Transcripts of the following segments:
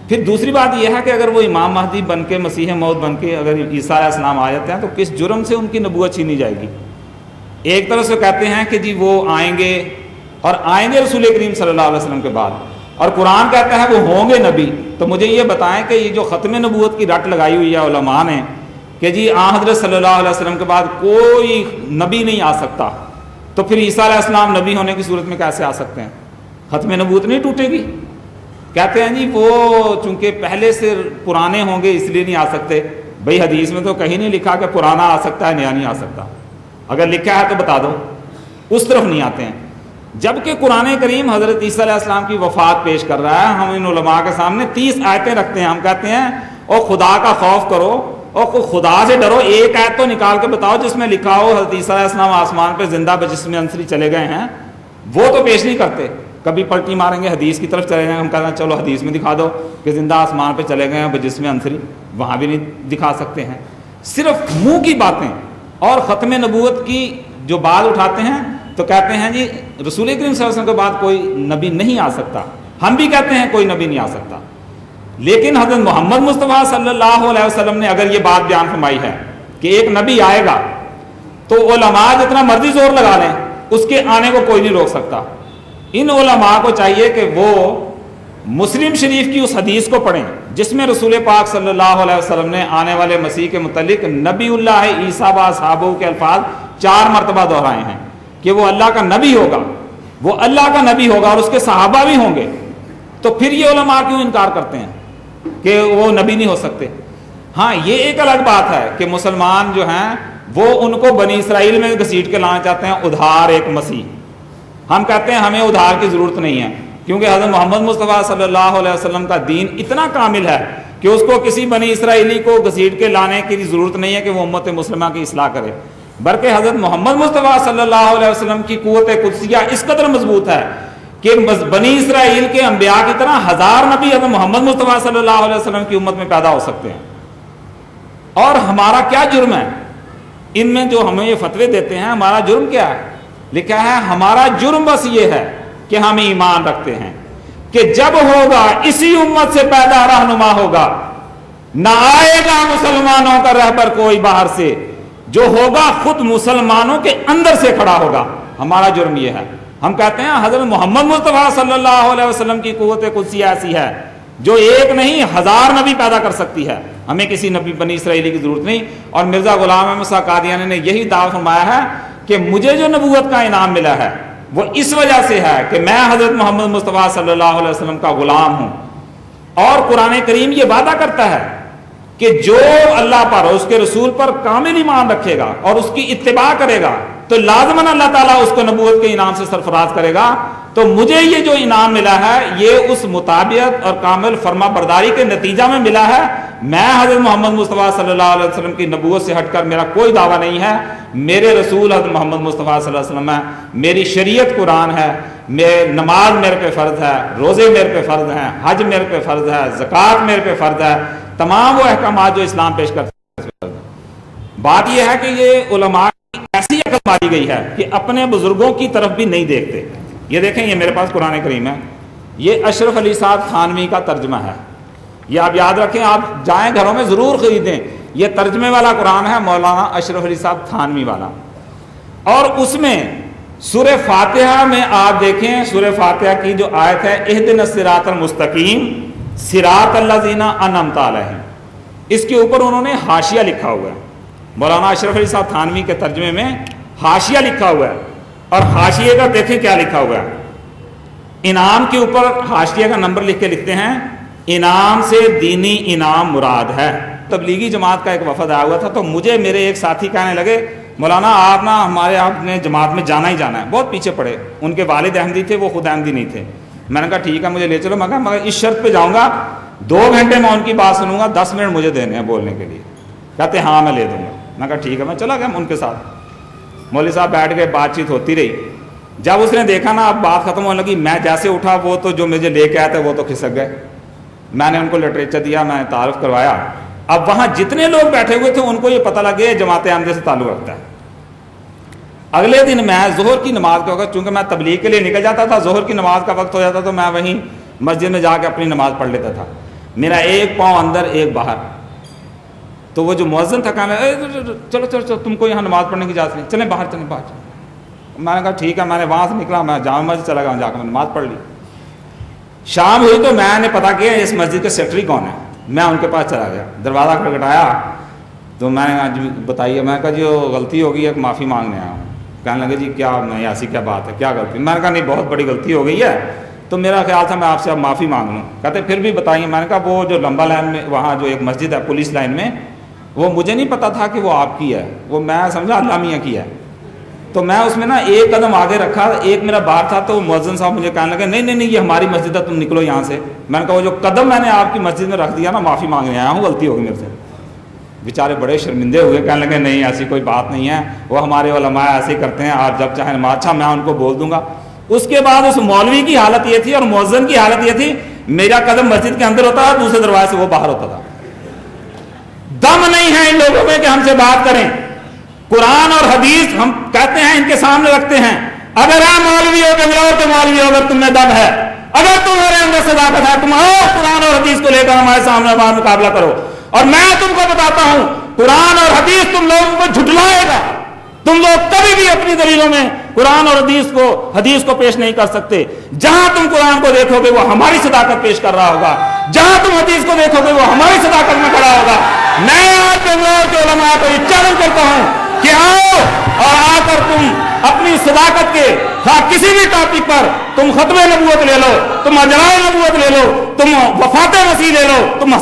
پھر دوسری بات یہ ہے کہ اگر وہ امام مہدی بن کے مسیح موعود بن کے اگر عیسیٰ علیہ السلام آ جاتے ہیں تو کس جرم سے ان کی نبوت چھینی جائے گی؟ ایک طرف سے کہتے ہیں کہ جی وہ آئیں گے اور آئیں گے رسول کریم صلی اللہ علیہ وسلم کے بعد، اور قرآن کہتا ہے وہ ہوں گے نبی. تو مجھے یہ بتائیں کہ یہ جو ختم نبوت کی رٹ لگائی ہوئی ہے علماء نے کہ جی حضرت صلی اللہ علیہ وسلم کے بعد کوئی نبی نہیں آ سکتا، تو پھر عیسیٰ علیہ السلام نبی ہونے کی صورت میں کیسے آ سکتے ہیں؟ ختم نبوت نہیں ٹوٹے گی؟ کہتے ہیں جی وہ چونکہ پہلے سے پرانے ہوں گے اس لیے نہیں آ سکتے. بھئی حدیث میں تو کہیں نہیں لکھا کہ پرانا آ سکتا ہے نیا نہیں آ سکتا، اگر لکھا ہے تو بتا دو. اس طرف نہیں آتے ہیں. جبکہ قرآن کریم حضرت عیسیٰ علیہ السلام کی وفات پیش کر رہا ہے. ہم ان علماء کے سامنے 30 آیتیں رکھتے ہیں. ہم کہتے ہیں او خدا کا خوف کرو اور خدا سے ڈرو، ایک آیت تو نکال کے بتاؤ جس میں لکھا ہو حضرت عیسیٰ علیہ السلام آسمان پہ زندہ بجسم انصری چلے گئے ہیں. وہ تو پیش نہیں کرتے. کبھی پلٹی ماریں گے حدیث کی طرف چلے جائیں گے. ہم کہتے ہیں چلو حدیث میں دکھا دو کہ زندہ آسمان پہ چلے گئے ہیں بجسم انصری، وہاں بھی نہیں دکھا سکتے ہیں. صرف منہ کی باتیں اور ختم نبوت کی جو بات اٹھاتے ہیں تو کہتے ہیں جی رسول کریم صلی اللہ علیہ وسلم کے بعد کوئی نبی نہیں آ سکتا. ہم بھی کہتے ہیں کوئی نبی نہیں آ سکتا. لیکن حضرت محمد مصطفیٰ صلی اللہ علیہ وسلم نے اگر یہ بات بیان فرمائی ہے کہ ایک نبی آئے گا تو علماء جتنا مرضی زور لگا لیں اس کے آنے کو کوئی نہیں روک سکتا. ان علماء کو چاہیے کہ وہ مسلم شریف کی اس حدیث کو پڑھیں جس میں رسول پاک صلی اللہ علیہ وسلم نے آنے والے مسیح کے متعلق نبی اللہ عیسیٰ و اصحابہ کے الفاظ 4 مرتبہ دہرائے ہیں کہ وہ اللہ کا نبی ہوگا، وہ اللہ کا نبی ہوگا اور اس کے صحابہ بھی ہوں گے. تو پھر یہ علماء کیوں انکار کرتے ہیں کہ وہ نبی نہیں ہو سکتے؟ ہاں یہ ایک الگ بات ہے کہ مسلمان جو ہیں وہ ان کو بنی اسرائیل میں گھسیٹ کے لانا چاہتے ہیں ادھار ایک مسیح. ہم کہتے ہیں ہمیں ادھار کی ضرورت نہیں ہے کیونکہ حضرت محمد مصطفیٰ صلی اللہ علیہ وسلم کا دین اتنا کامل ہے کہ اس کو کسی بنی اسرائیلی کو گھسیٹ کے لانے کی ضرورت نہیں ہے کہ وہ امت مسلمہ کی اصلاح کرے، بلکہ حضرت محمد مصطفیٰ صلی اللہ علیہ وسلم کی قوت قدسیہ اس قدر مضبوط ہے کہ بنی اسرائیل کے انبیاء کی طرح 1000 نبی حضرت محمد مصطفیٰ صلی اللہ علیہ وسلم کی امت میں پیدا ہو سکتے ہیں. اور ہمارا کیا جرم ہے ان میں جو ہمیں یہ فتوے دیتے ہیں؟ ہمارا جرم کیا ہے؟ لکھا ہے ہمارا جرم بس یہ ہے کہ ہم ایمان رکھتے ہیں کہ جب ہوگا اسی امت سے پیدا رہنما ہوگا، نہ آئے گا مسلمانوں کا رہبر کوئی باہر سے، جو ہوگا خود مسلمانوں کے اندر سے کھڑا ہوگا. ہمارا جرم یہ ہے. ہم کہتے ہیں حضرت محمد مصطفیٰ صلی اللہ علیہ وسلم کی قوت قدسیہ ایسی ہے جو ایک نہیں 1000 نبی پیدا کر سکتی ہے. ہمیں کسی نبی بنی اسرائیلی کی ضرورت نہیں. اور مرزا غلام احمد شاہ قادیانی نے یہی دعویٰ فرمایا ہے کہ مجھے جو نبوت کا انعام ملا ہے وہ اس وجہ سے ہے کہ میں حضرت محمد مصطفیٰ صلی اللہ علیہ وسلم کا غلام ہوں. اور قرآن کریم یہ وعدہ کرتا ہے کہ جو اللہ پر اور اس کے رسول پر کامل ایمان رکھے گا اور اس کی اتباع کرے گا تو لازماً اللہ تعالیٰ اس کو نبوت کے انعام سے سرفراز کرے گا. تو مجھے یہ جو انعام ملا ہے یہ اس مطابقت اور کامل فرما برداری کے نتیجہ میں ملا ہے. میں حضرت محمد مصطفیٰ صلی اللہ علیہ وسلم کی نبوت سے ہٹ کر میرا کوئی دعویٰ نہیں ہے. میرے رسول حضرت محمد مصطفیٰ صلی اللہ علیہ وسلم ہے، میری شریعت قرآن ہے، نماز میرے پہ فرض ہے، روزے میرے پہ فرض ہیں، حج میرے پہ فرض ہے، زکوٰۃ میرے پہ فرض ہے، تمام وہ احکامات جو اسلام پیش کرتا ہے. بات یہ ہے کہ یہ علماء کی ایسی عقل ماری گئی ہے کہ اپنے بزرگوں کی طرف بھی نہیں دیکھتے. یہ دیکھیں یہ میرے پاس قرآن کریم ہے، یہ اشرف علی صاحب تھانوی کا ترجمہ ہے. یہ آپ یاد رکھیں، آپ جائیں گھروں میں ضرور خریدیں. یہ ترجمے والا قرآن ہے مولانا اشرف علی صاحب تھانوی والا. اور اس میں سورہ فاتحہ میں آپ دیکھیں، سورہ فاتحہ کی جو آیت ہے اہدنا الصراط المستقیم صراط الذین انعمت علیہم، اس کے اوپر انہوں نے حاشیہ لکھا ہوا ہے. مولانا اشرف علی صاحب تھانوی کے ترجمے میں حاشیہ لکھا ہوا ہے. اور حاشیے کا دیکھیں کیا لکھا ہوا ہے. انعام کے اوپر حاشیے کا نمبر لکھ کے لکھتے ہیں انعام سے دینی انعام مراد ہے. تبلیغی جماعت کا ایک وفد آیا ہوا تھا تو مجھے میرے ایک ساتھی کہنے لگے مولانا آپ نا ہمارے آپ نے جماعت میں جانا ہی جانا ہے. بہت پیچھے پڑے، ان کے والد احمدی تھے، وہ خود احمدی نہیں تھے. میں نے کہا ٹھیک ہے مجھے لے چلو. میں کہا مگر اس شرط پہ جاؤں گا 2 گھنٹے میں ان کی بات سنوں گا، 10 منٹ مجھے دینے ہیں بولنے کے لیے. کہتے ہاں میں لے دوں گا. میں کہا ٹھیک ہے. میں چلا گیا ان کے ساتھ. مولوی صاحب بیٹھ گئے، بات چیت ہوتی رہی. جب اس نے دیکھا نا اب بات ختم ہونے لگی، میں جیسے اٹھا وہ تو جو مجھے لے کے آئے تھے وہ تو کھسک گئے. میں نے ان کو لٹریچر دیا، میں تعارف کروایا. اب وہاں جتنے لوگ بیٹھے ہوئے تھے ان کو یہ پتہ لگ گیا جماعت احمدیہ سے تعلق رکھتا ہے. اگلے دن میں ظہر کی نماز کا وقت، چونکہ میں تبلیغ کے لیے نکل جاتا تھا، ظہر کی نماز کا وقت ہو جاتا تو میں وہیں مسجد میں جا کے اپنی نماز پڑھ لیتا تھا. میرا ایک پاؤں اندر ایک باہر. تو وہ جو مؤذن تھا کہا چلو چلو چلو تم کو یہاں نماز پڑھنے کی اجازت نہیں, چلیں باہر چلیں باہر. میں نے کہا ٹھیک ہے. میں نے وہاں سے نکلا, میں جامع مسجد چلا گیا, جا کے میں نماز پڑھ لی. شام ہوئی تو میں نے پتا کیا اس مسجد کے سیکرٹری کون ہے. میں ان کے پاس چلا گیا, دروازہ کھٹکھٹایا تو میں نے کہا جی بتائیے. میں نے کہا جی وہ غلطی ہو گئی ہے, معافی مانگنے آیا ہوں. کہنے لگے جی کیا میں ایسی کیا بات ہے, کیا غلطی. میں نے کہا نہیں بہت بڑی غلطی ہو گئی ہے, تو میرا خیال تھا میں آپ سے اب معافی مانگ لوں. کہتے پھر بھی بتائیے. میں نے کہا وہ جو لمبا لائن میں وہاں جو ایک مسجد ہے پولیس لائن میں, وہ مجھے نہیں پتا تھا کہ وہ آپ کی ہے, وہ میں سمجھا اللہ میاں کی ہے. تو میں اس میں نا ایک قدم آگے رکھا, ایک میرا باہر تھا. تو مؤذن صاحب مجھے کہنے لگے نہیں نہیں نہیں یہ ہماری مسجد ہے, تم نکلو یہاں سے. میں نے کہا وہ جو قدم میں نے آپ کی مسجد میں رکھ دیا نا, معافی مانگنے آیا ہوں, غلطی ہوگی میرے سے. بیچارے بڑے شرمندے ہوئے, کہنے لگے نہیں ایسی کوئی بات نہیں ہے, وہ ہمارے علماء ایسے ہی کرتے ہیں, آپ جب چاہیں نماز. اچھا میں ان کو بول دوں گا. اس کے بعد اس مولوی کی حالت یہ تھی اور مؤذن کی حالت یہ تھی, میرا قدم مسجد کے اندر ہوتا تھا, دوسرے دروازے سے وہ باہر ہوتا تھا. دم نہیں ہے ان لوگوں میں کہ ہم سے بات کریں. قرآن اور حدیث ہم کہتے ہیں ان کے سامنے رکھتے ہیں. اگر آپ مولوی ہو کہ میرا تو مولوی ہو, اگر تم میں دم ہے, اگر تمہارے اندر صداقت ہے, تم آؤ قرآن اور حدیث کو لے کر ہمارے سامنے ہمارا مقابلہ کرو. اور میں تم کو بتاتا ہوں قرآن اور حدیث تم لوگوں کو جھٹلائے گا. تم لوگ کبھی بھی اپنی دلیلوں میں قرآن اور حدیث کو پیش نہیں کر سکتے. جہاں تم قرآن کو دیکھو گے وہ ہماری صداقت پیش کر رہا ہوگا, جہاں تم حدیث کو دیکھو گے وہ ہماری صداقت میں کھڑا ہوگا. میں آج بنگلور کے علماء کو یہ چیلنج کرتا ہوں کہ آؤ اور آ کر تم اپنی صداقت کے کسی بھی ٹاپک پر تم ختم نبوت لے لو, تم اجرائے نبوت لے لو, تم وفات مسیح لے لو, تم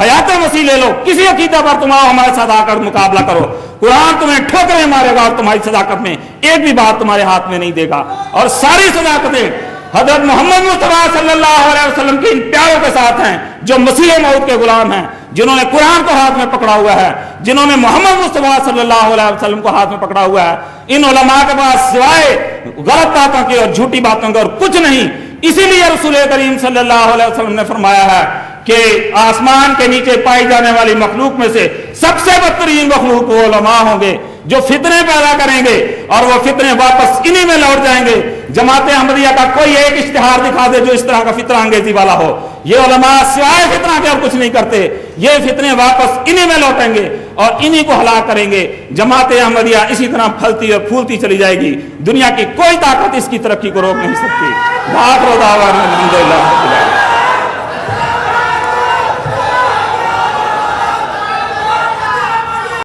حیات مسیح لے لو, کسی عقیدہ پر تم آؤ ہمارے ساتھ آ کر مقابلہ کرو. قرآن تمہیں ٹھوکریں مارے گا اور تمہاری صداقت میں ایک بھی بات تمہارے ہاتھ میں نہیں دے گا. اور ساری صداقتیں حضرت محمد مصطفیٰ صلی اللہ علیہ وسلم کے ان پیاروں کے ساتھ ہیں جو مسیح موعود کے غلام ہیں, جنہوں نے قرآن کو ہاتھ میں پکڑا ہوا ہے, جنہوں نے محمد مصطفیٰ صلی اللہ علیہ وسلم کو ہاتھ میں پکڑا ہوا ہے. ان علماء کے پاس سوائے غلط باتوں کے اور جھوٹی باتوں کے اور کچھ نہیں. اسی لیے رسول کریم صلی اللہ علیہ وسلم نے فرمایا ہے کہ آسمان کے نیچے پائی جانے والی مخلوق میں سے سب سے بدترین مخلوق وہ علماء ہوں گے جو فتنے پیدا کریں گے, اور وہ فتنے واپس انہی میں لوٹ جائیں گے. جماعت احمدیہ کا کوئی ایک اشتہار دکھا دے جو اس طرح کا فتنہ انگیزی والا ہو. یہ علماء سوائے فتنہ کے اور کچھ نہیں کرتے. یہ فتنے واپس انہی میں لوٹیں گے اور انہی کو ہلاک کریں گے. جماعت احمدیہ اسی طرح پھلتی اور پھولتی چلی جائے گی. دنیا کی کوئی طاقت اس کی ترقی کو روک نہیں سکتی.